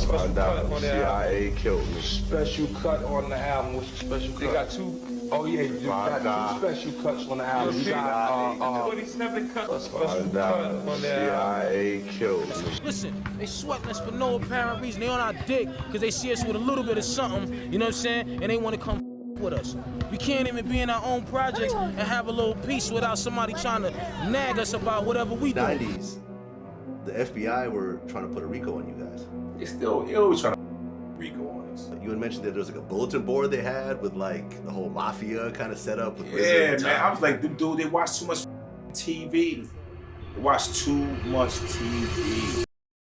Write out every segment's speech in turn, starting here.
special cut on the album. CIA killed me. Special cut on the album. What's the special cut? They got two. Oh yeah, you got two special cuts on the album. You got 27 cuts. Special cut on the CIA killed me. Listen, they sweating us for no apparent reason. They on our dick because they see us with a little bit of something, you know what I'm saying? And they want to come with us. We can't even be in our own projects and have a little peace without somebody trying to nag us about whatever we do. 90s, the FBI were trying to put a RICO on you guys. You're always trying to RICO on us. You had mentioned that there was like a bulletin board they had with like the whole mafia kind of set up. With yeah, man. I was like, dude, they watch too much TV. They watch too much TV.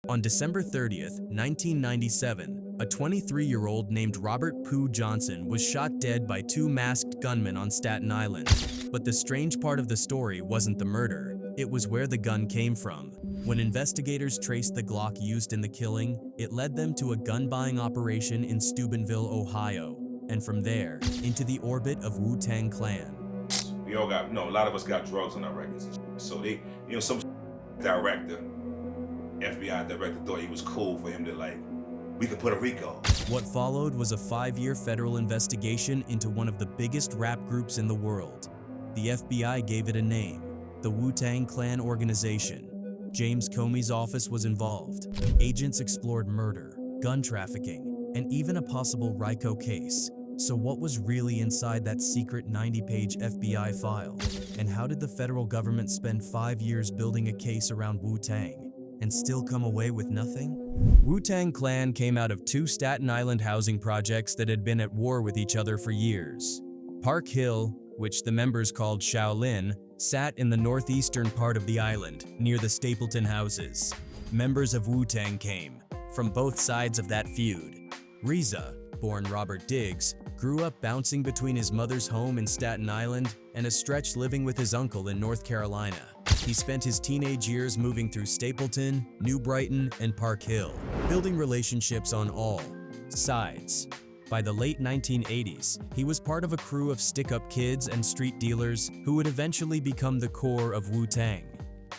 On December 30th, 1997, a 23-year-old named Robert Pooh Johnson was shot dead by two masked gunmen on Staten Island. But the strange part of the story wasn't the murder, it was where the gun came from. When investigators traced the Glock used in the killing, it led them to a gun-buying operation in Steubenville, Ohio, and from there, into the orbit of Wu-Tang Clan. We all got, a lot of us got drugs on our records. So they, some director, FBI director thought he was cool for him to we could put a RICO. What followed was a 5-year federal investigation into one of the biggest rap groups in the world. The FBI gave it a name, the Wu-Tang Clan Organization. James Comey's office was involved. Agents explored murder, gun trafficking, and even a possible RICO case. So what was really inside that secret 90-page FBI file? And how did the federal government spend 5 years building a case around Wu-Tang and still come away with nothing? Wu-Tang Clan came out of two Staten Island housing projects that had been at war with each other for years. Park Hill, which the members called SHAOLIN, sat in the northeastern part of the island, near the Stapleton houses. Members of Wu-Tang came from both sides of that feud. Reza, born Robert Diggs, grew up bouncing between his mother's home in Staten Island and a stretch living with his uncle in North Carolina. He spent his teenage years moving through Stapleton, New Brighton, and Park Hill, building relationships on all sides. By the late 1980s, he was part of a crew of stick-up kids and street dealers who would eventually become the core of Wu-Tang.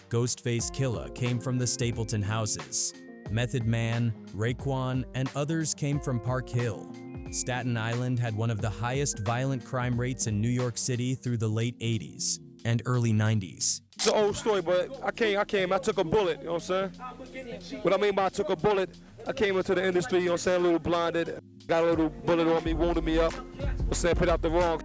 Ghostface Killah came from the Stapleton houses. Method Man, Raekwon, and others came from Park Hill. Staten Island had one of the highest violent crime rates in New York City through the late 80s and early 90s. It's an old story, but I took a bullet, you know what I'm saying? What I mean by I took a bullet, I came into the industry, you know what I'm saying, a little blinded, got a little bullet on me, wounded me up, put out the wrong.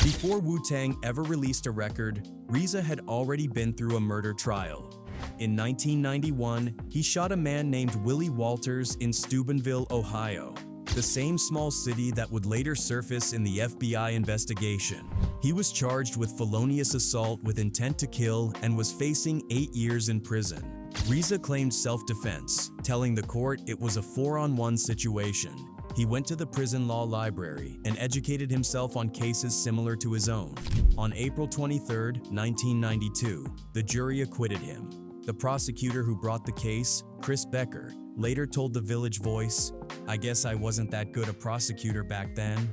Before Wu-Tang ever released a record, Reza had already been through a murder trial. In 1991, he shot a man named Willie Walters in Steubenville, Ohio, the same small city that would later surface in the FBI investigation. He was charged with felonious assault with intent to kill and was facing 8 years in prison. Reza claimed self-defense, telling the court it was a 4-on-1 situation. He went to the prison law library and educated himself on cases similar to his own. On April 23, 1992, the jury acquitted him. The prosecutor who brought the case, Chris Becker, later told the Village Voice, "I guess I wasn't that good a prosecutor back then."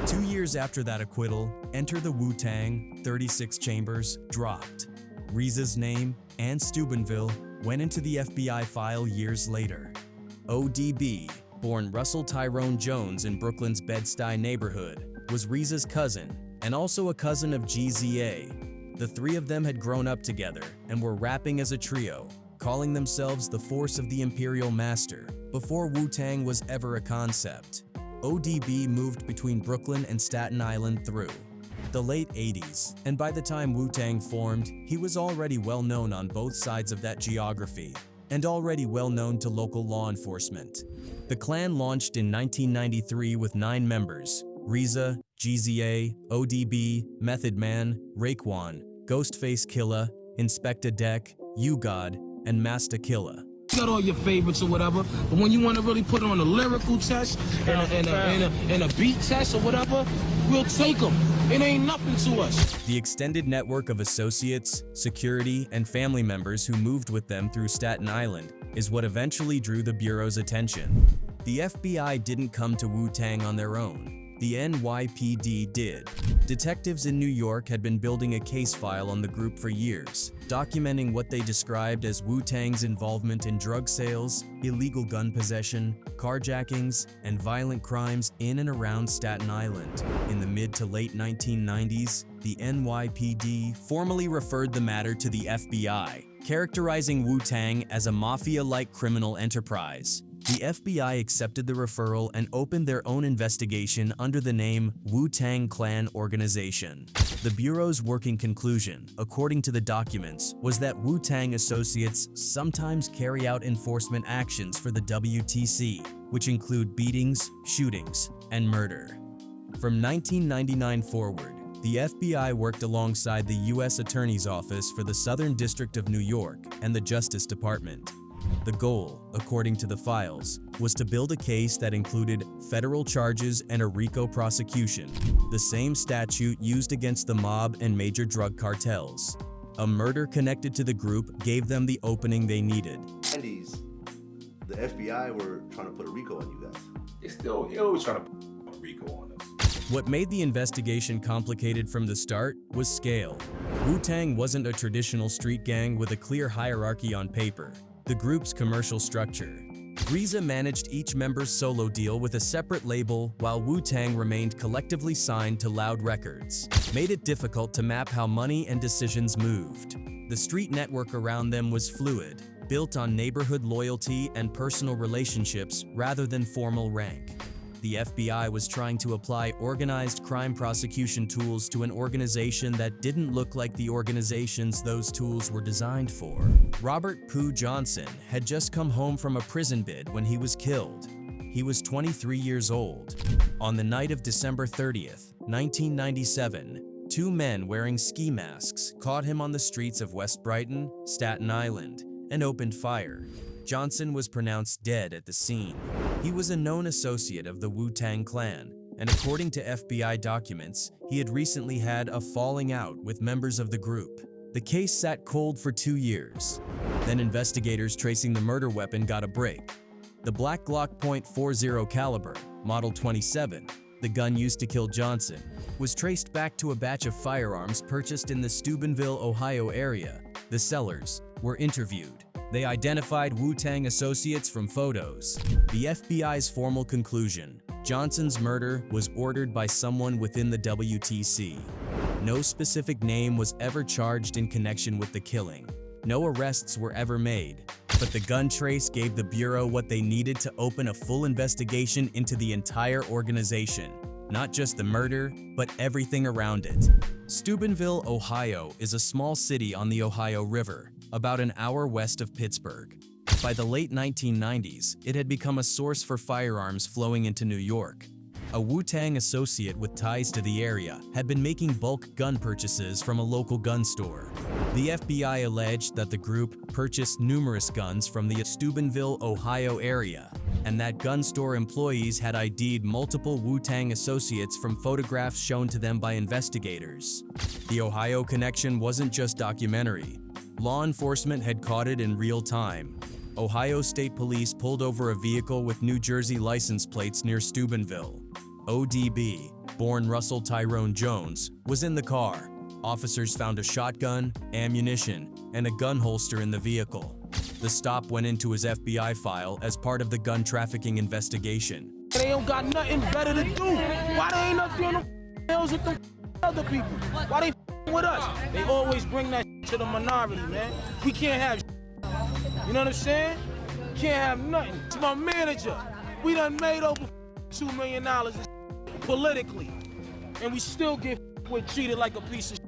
2 years after that acquittal, Enter the Wu-Tang, 36 Chambers, dropped. Reza's name and Steubenville went into the FBI file years later. ODB, born Russell Tyrone Jones in Brooklyn's Bed-Stuy neighborhood, was Reza's cousin and also a cousin of GZA. The three of them had grown up together and were rapping as a trio, calling themselves the Force of the Imperial Master, before Wu-Tang was ever a concept. ODB moved between Brooklyn and Staten Island through the late 80s, and by the time Wu-Tang formed, he was already well known on both sides of that geography, and already well known to local law enforcement. The clan launched in 1993 with 9 members: Reza, GZA, ODB, Method Man, Raekwon, Ghostface Killah, Inspector Deck, U-God, and Master Killah. You got all your favorites or whatever, but when you want to really put on a lyrical test and a beat test or whatever, we'll take them. It ain't nothing to us. The extended network of associates, security, and family members who moved with them through Staten Island is what eventually drew the Bureau's attention. The FBI didn't come to Wu-Tang on their own. The NYPD did. Detectives in New York had been building a case file on the group for years, documenting what they described as Wu-Tang's involvement in drug sales, illegal gun possession, carjackings, and violent crimes in and around Staten Island. In the mid to late 1990s, the NYPD formally referred the matter to the FBI, characterizing Wu-Tang as a mafia-like criminal enterprise. The FBI accepted the referral and opened their own investigation under the name Wu-Tang Clan Organization. The Bureau's working conclusion, according to the documents, was that Wu-Tang associates sometimes carry out enforcement actions for the WTC, which include beatings, shootings, and murder. From 1999 forward, the FBI worked alongside the U.S. Attorney's Office for the Southern District of New York and the Justice Department. The goal, according to the files, was to build a case that included federal charges and a RICO prosecution, the same statute used against the mob and major drug cartels. A murder connected to the group gave them the opening they needed. The FBI were trying to put a RICO on you guys. They're always trying to put a RICO on us. What made the investigation complicated from the start was scale. Wu-Tang wasn't a traditional street gang with a clear hierarchy on paper. The group's commercial structure. RZA managed each member's solo deal with a separate label, while Wu-Tang remained collectively signed to Loud Records, made it difficult to map how money and decisions moved. The street network around them was fluid, built on neighborhood loyalty and personal relationships rather than formal rank. The FBI was trying to apply organized crime prosecution tools to an organization that didn't look like the organizations those tools were designed for. Robert Pooh Johnson had just come home from a prison bid when he was killed. He was 23 years old. On the night of December 30th, 1997, two men wearing ski masks caught him on the streets of West Brighton, Staten Island, and opened fire. Johnson was pronounced dead at the scene. He was a known associate of the Wu-Tang Clan, and according to FBI documents, he had recently had a falling out with members of the group. The case sat cold for 2 years. Then investigators tracing the murder weapon got a break. The Black Glock .40 caliber, Model 27, the gun used to kill Johnson, was traced back to a batch of firearms purchased in the Steubenville, Ohio area. The sellers were interviewed. They identified Wu-Tang associates from photos. The FBI's formal conclusion: Johnson's murder was ordered by someone within the WTC. No specific name was ever charged in connection with the killing. No arrests were ever made, but the gun trace gave the Bureau what they needed to open a full investigation into the entire organization. Not just the murder, but everything around it. Steubenville, Ohio is a small city on the Ohio River, about an hour west of Pittsburgh. By the late 1990s, it had become a source for firearms flowing into New York. A Wu-Tang associate with ties to the area had been making bulk gun purchases from a local gun store. The FBI alleged that the group purchased numerous guns from the Steubenville, Ohio area, and that gun store employees had ID'd multiple Wu-Tang associates from photographs shown to them by investigators. The Ohio connection wasn't just documentary. Law enforcement had caught it in real time. Ohio State Police pulled over a vehicle with New Jersey license plates near Steubenville. ODB, born Russell Tyrone Jones, was in the car. Officers found a shotgun, ammunition, and a gun holster in the vehicle. The stop went into his FBI file as part of the gun trafficking investigation. They don't got nothing better to do. Why they ain't not doing no hills with them other people? Why they with us? They always bring that to the minority, man. We can't have you know what I'm saying? Can't have nothing. It's my manager. We done made over $2 million politically, and we still get treated like a piece of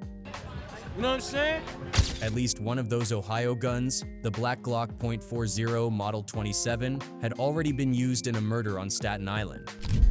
you know what I'm saying? At least one of those Ohio guns, the Black Glock .40 Model 27, had already been used in a murder on Staten Island.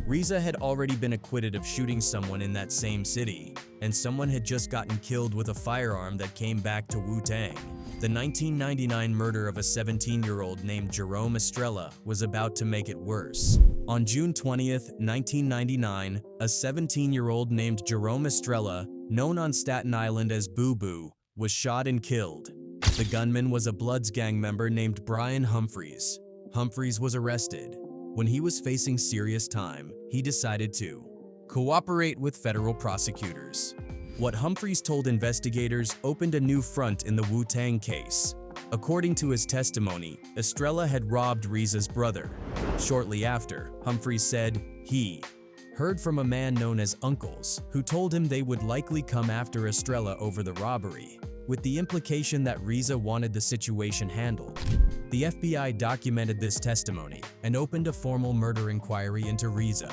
RZA had already been acquitted of shooting someone in that same city, and someone had just gotten killed with a firearm that came back to Wu-Tang. The 1999 murder of a 17-year-old named Jerome Estrella was about to make it worse. On June 20th, 1999, a 17-year-old named Jerome Estrella, known on Staten Island as Boo Boo, was shot and killed. The gunman was a Bloods gang member named Brian Humphreys. Humphreys was arrested. When he was facing serious time, he decided to Cooperate with federal prosecutors. What Humphreys told investigators opened a new front in the Wu-Tang case. According to his testimony, Estrella had robbed Riza's brother. Shortly after, Humphreys said he heard from a man known as Uncles, who told him they would likely come after Estrella over the robbery, with the implication that Riza wanted the situation handled. The FBI documented this testimony and opened a formal murder inquiry into Riza.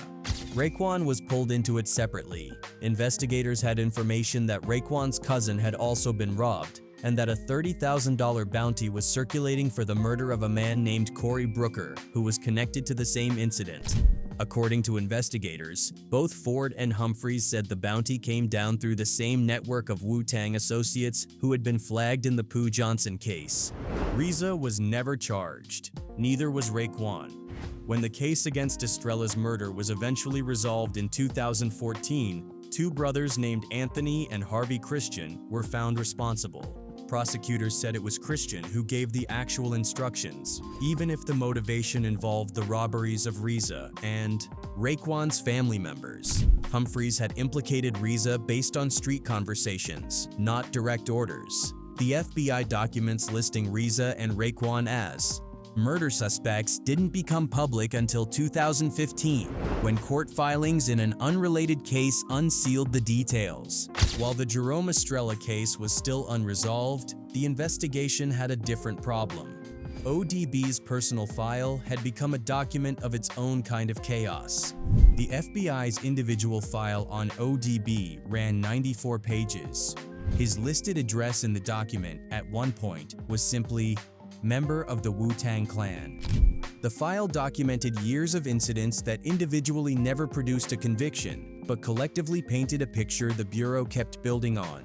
Raekwon was pulled into it separately. Investigators had information that Raekwon's cousin had also been robbed, and that a $30,000 bounty was circulating for the murder of a man named Corey Brooker, who was connected to the same incident. According to investigators, both Ford and Humphreys said the bounty came down through the same network of Wu-Tang associates who had been flagged in the Pooh Johnson case. Riza was never charged. Neither was Raekwon. When the case against Estrella's murder was eventually resolved in 2014, two brothers named Anthony and Harvey Christian were found responsible. Prosecutors said it was Christian who gave the actual instructions, even if the motivation involved the robberies of Riza and Raekwon's family members. Humphreys had implicated Riza based on street conversations, not direct orders. The FBI documents listing Riza and Raekwon as murder suspects didn't become public until 2015, when court filings in an unrelated case unsealed the details. While the Jerome Estrella case was still unresolved, the investigation had a different problem. ODB's personal file had become a document of its own kind of chaos. The FBI's individual file on ODB ran 94 pages. His listed address in the document at one point was simply member of the Wu-Tang Clan. The file documented years of incidents that individually never produced a conviction, but collectively painted a picture the Bureau kept building on.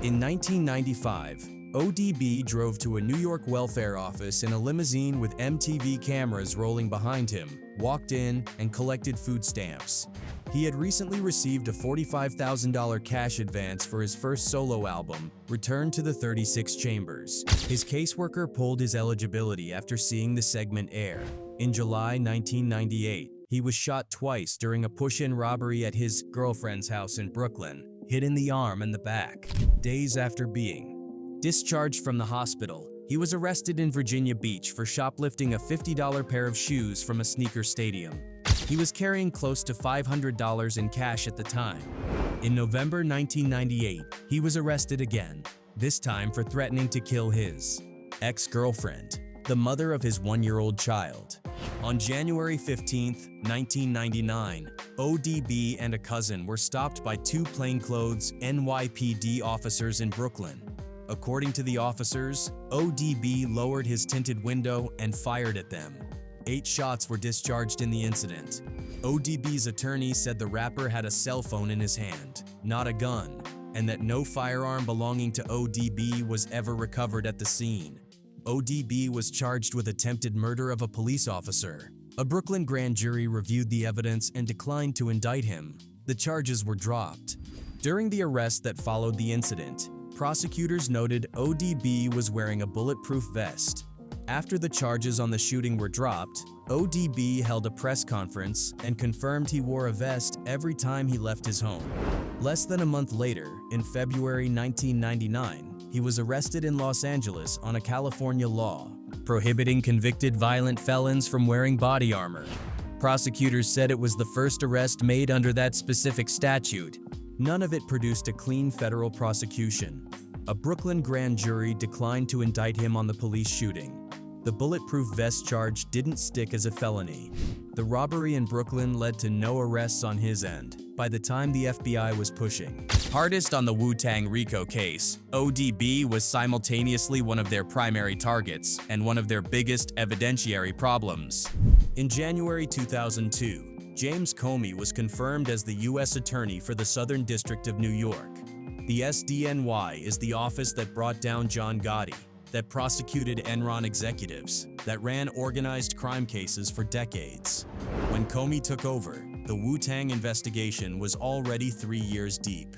In 1995, ODB drove to a New York welfare office in a limousine with MTV cameras rolling behind him, walked in, and collected food stamps. He had recently received a $45,000 cash advance for his first solo album, Return to the 36 Chambers. His caseworker pulled his eligibility after seeing the segment air. In July 1998, he was shot twice during a push-in robbery at his girlfriend's house in Brooklyn, hit in the arm and the back. Days after being discharged from the hospital, he was arrested in Virginia Beach for shoplifting a $50 pair of shoes from a sneaker stadium. He was carrying close to $500 in cash at the time. In November 1998, he was arrested again, this time for threatening to kill his ex-girlfriend, the mother of his one-year-old child. On January 15, 1999, ODB and a cousin were stopped by two plainclothes NYPD officers in Brooklyn. According to the officers, ODB lowered his tinted window and fired at them. 8 shots were discharged in the incident. ODB's attorney said the rapper had a cell phone in his hand, not a gun, and that no firearm belonging to ODB was ever recovered at the scene. ODB was charged with attempted murder of a police officer. A Brooklyn grand jury reviewed the evidence and declined to indict him. The charges were dropped. During the arrest that followed the incident, prosecutors noted ODB was wearing a bulletproof vest. After the charges on the shooting were dropped, ODB held a press conference and confirmed he wore a vest every time he left his home. Less than a month later, in February 1999, he was arrested in Los Angeles on a California law prohibiting convicted violent felons from wearing body armor. Prosecutors said it was the first arrest made under that specific statute. None of it produced a clean federal prosecution. A Brooklyn grand jury declined to indict him on the police shooting. The bulletproof vest charge didn't stick as a felony. The robbery in Brooklyn led to no arrests on his end by the time the FBI was pushing. Hardest on the Wu-Tang RICO case, ODB was simultaneously one of their primary targets and one of their biggest evidentiary problems. In January 2002, James Comey was confirmed as the U.S. Attorney for the Southern District of New York. The SDNY is the office that brought down John Gotti, that prosecuted Enron executives, that ran organized crime cases for decades. When Comey took over, the Wu-Tang investigation was already 3 years deep.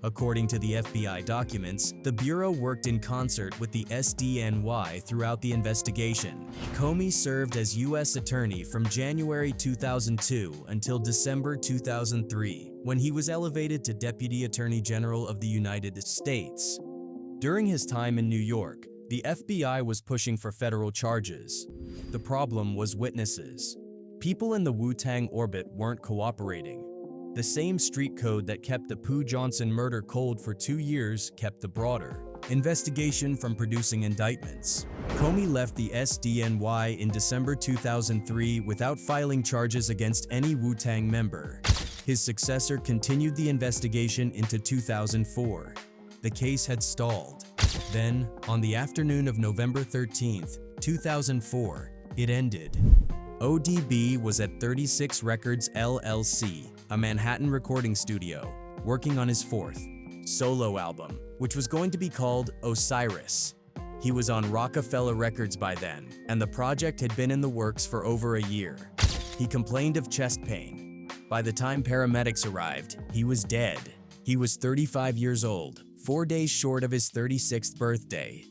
According to the FBI documents, the Bureau worked in concert with the SDNY throughout the investigation. Comey served as U.S. Attorney from January 2002 until December 2003, when he was elevated to Deputy Attorney General of the United States. During his time in New York, the FBI was pushing for federal charges. The problem was witnesses. People in the Wu-Tang orbit weren't cooperating. The same street code that kept the Pooh Johnson murder cold for 2 years kept the broader investigation from producing indictments. Comey left the SDNY in December 2003 without filing charges against any Wu-Tang member. His successor continued the investigation into 2004. The case had stalled. Then, on the afternoon of November 13, 2004, it ended. ODB was at 36 Records LLC, a Manhattan recording studio, working on his fourth solo album, which was going to be called Osiris. He was on Rockefeller Records by then, and the project had been in the works for over a year. He complained of chest pain. By the time paramedics arrived, he was dead. He was 35 years old, 4 days short of his 36th birthday.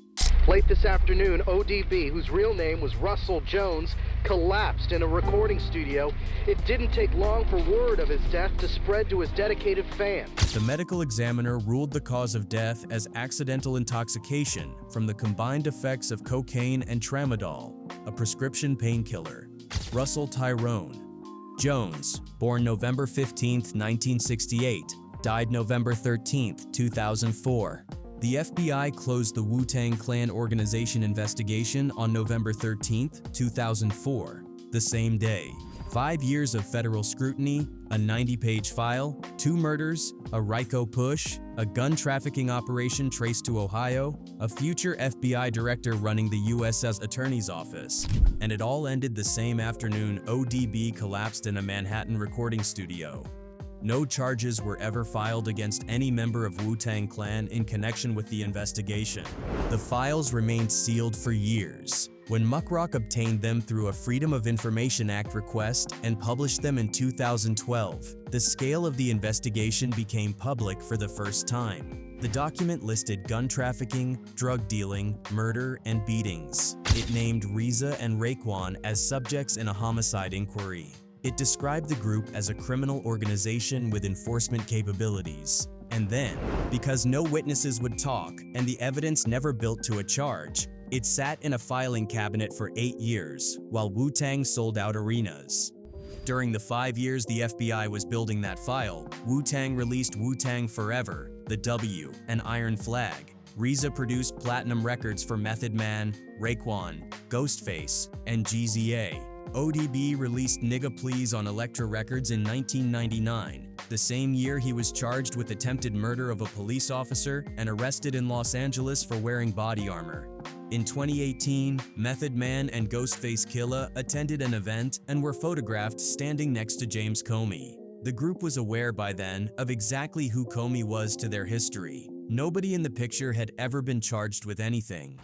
Late this afternoon, ODB, whose real name was Russell Jones, collapsed in a recording studio. It didn't take long for word of his death to spread to his dedicated fans. The medical examiner ruled the cause of death as accidental intoxication from the combined effects of cocaine and tramadol, a prescription painkiller. Russell Tyrone Jones, born November 15, 1968, died November 13, 2004. The FBI closed the Wu-Tang Clan organization investigation on November 13, 2004, the same day. 5 years of federal scrutiny, a 90-page file, 2 murders, a RICO push, a gun trafficking operation traced to Ohio, a future FBI director running the U.S. Attorney's Office. And it all ended the same afternoon ODB collapsed in a Manhattan recording studio. No charges were ever filed against any member of Wu-Tang Clan in connection with the investigation. The files remained sealed for years. When Muckrock obtained them through a Freedom of Information Act request and published them in 2012, the scale of the investigation became public for the first time. The document listed gun trafficking, drug dealing, murder, and beatings. It named Reza and Raekwon as subjects in a homicide inquiry. It described the group as a criminal organization with enforcement capabilities. And then, because no witnesses would talk and the evidence never built to a charge, it sat in a filing cabinet for 8 years while Wu-Tang sold out arenas. During the 5 years the FBI was building that file, Wu-Tang released Wu-Tang Forever, The W, and Iron Flag. Reza produced platinum records for Method Man, Raekwon, Ghostface, and GZA. ODB released Nigga Please on Elektra Records in 1999, the same year he was charged with attempted murder of a police officer and arrested in Los Angeles for wearing body armor. In 2018, Method Man and Ghostface Killah attended an event and were photographed standing next to James Comey. The group was aware by then of exactly who Comey was to their history. Nobody in the picture had ever been charged with anything.